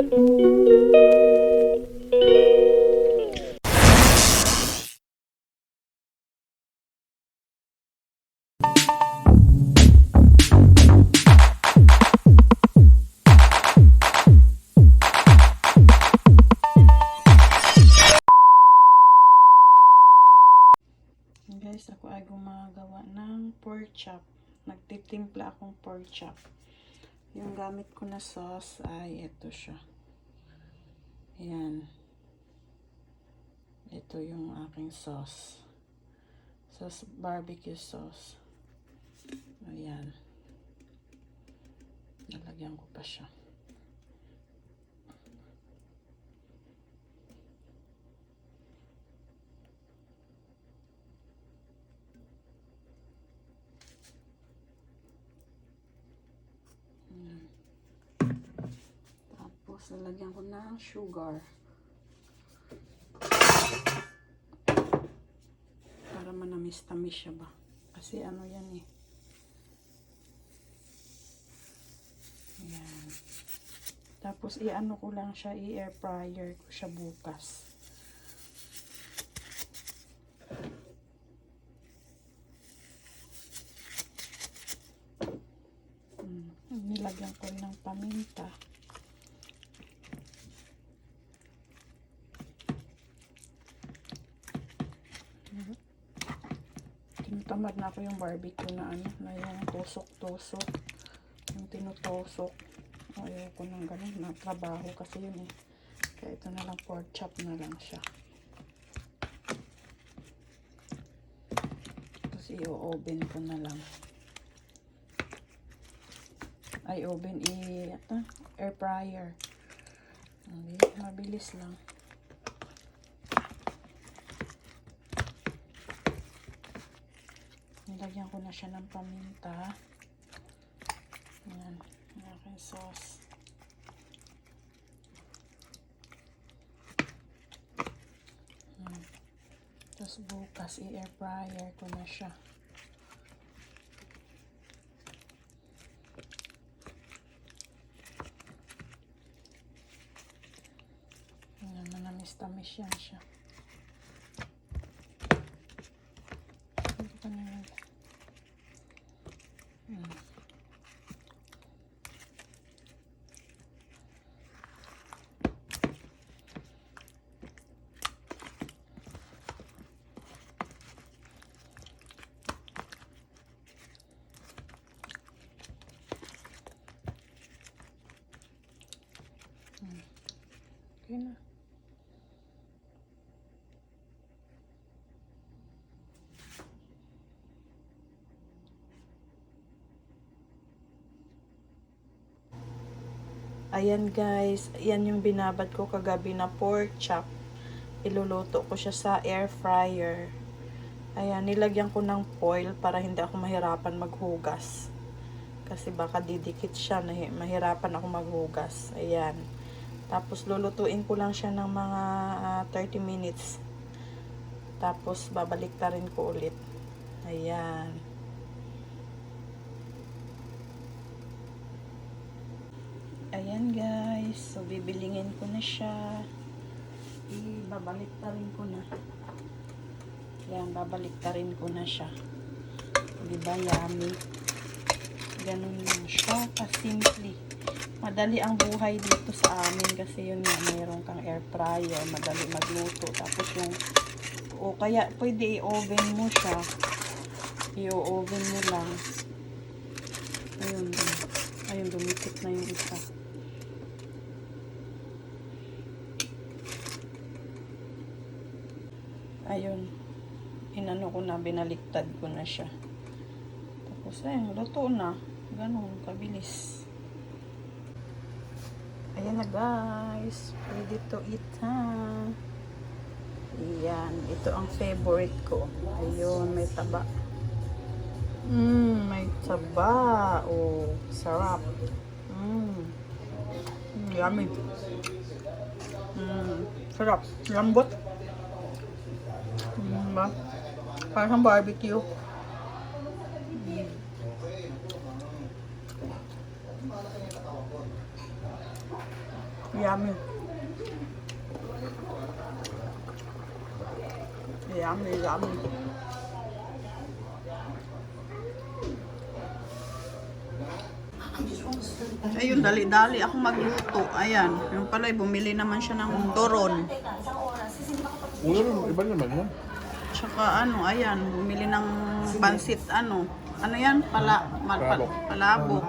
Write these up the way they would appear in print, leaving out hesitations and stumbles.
Guys, ako ay gumagawa ng pork chop. Nagtitimpla akong pork chop. Yung gamit ko na sauce ay ito siya. Ayan. Ito yung aking sauce. Sauce, barbecue sauce. Ayan. Nalagyan ko pa siya. Tapos, lalagyan ko ng sugar. Para manamis-tamis siya ba? Kasi ano yan eh. Ayan. Tapos, i-ano ko lang siya, i-air fryer ko siya bukas. Nilagyan ko ng paminta. Tinatamad na ako yung barbecue na ano, na yung tusok-tusok. Yung tinutusok. Ayoko ng ganun na trabaho kasi yun eh. Kaya ito na lang, pork chop na lang siya. Tapos i-oven ko na lang. Ay, oven air fryer. Mabilis lang. Nilagyan ko na siya ng paminta. Ayan, aking sauce. Tapos bukas i-air fryer ko na siya. Ayan, manamis-tamis yan siya. Ito pa na yun. Okay na. Ayan guys, ayan yung binabad ko kagabi na pork chop. Iluluto ko siya sa air fryer. Ayan, nilagyan ko ng foil para hindi ako mahirapan maghugas. Kasi baka didikit siya, mahirapan ako maghugas. Ayan. Tapos lulutuin ko lang siya ng mga 30 minutes. Tapos babaliktarin ko ulit. Ayan. Ayan guys. So bibilingin ko na siya. Babaliktarin ko na. Ayan, babaliktarin ko na siya. Diba yummy? Ganun lang siya kasimple. Madali ang buhay dito sa amin kasi yun nga, mayroon kang air fryer, madali magluto. Tapos yung, o kaya pwede i-oven mo siya. I-oven mo lang. Ayun, ayun, dumikit na yung isa. Ayun, inano ko na, binaliktad ko na siya. Tapos ayun, luto na. Ganun, kabilis. Ayan na guys, ready to eat ha. Ayan, ito ang favorite ko. Ayun, may taba. May taba. Oh, sarap. Yummy. Sarap. Lambot. Ba? Parang barbecue. Yummy. Yummy, yummy. Ayun, dali-dali ako magluto. Ayan, yung pala, bumili naman siya ng turon. Ulo rin, iba naman yan. Tsaka ano, ayan, bumili ng pansit, ano yan? Palabok.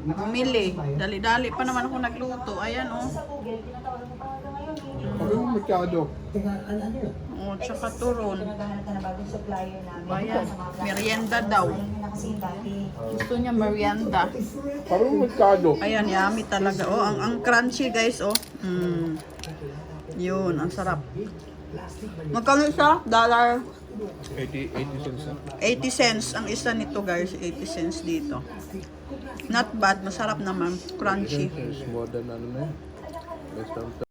Bumili. Dali-dali pa naman ako nagluto. Ayan, oh. Sabi mo masyado. Oh, tsaka turon. Ayan, merienda daw. Gusto niya merienda. Sabi mo masyado. Ayan, yummy talaga. Oh, ang crunchy, guys, oh. Yun, ang sarap. Magkano isa? $1? 80 cents na. 80 cents ang isa nito, guys. 80 cents dito. Not bad. Masarap naman. Crunchy. It's more than ano na yun. Less than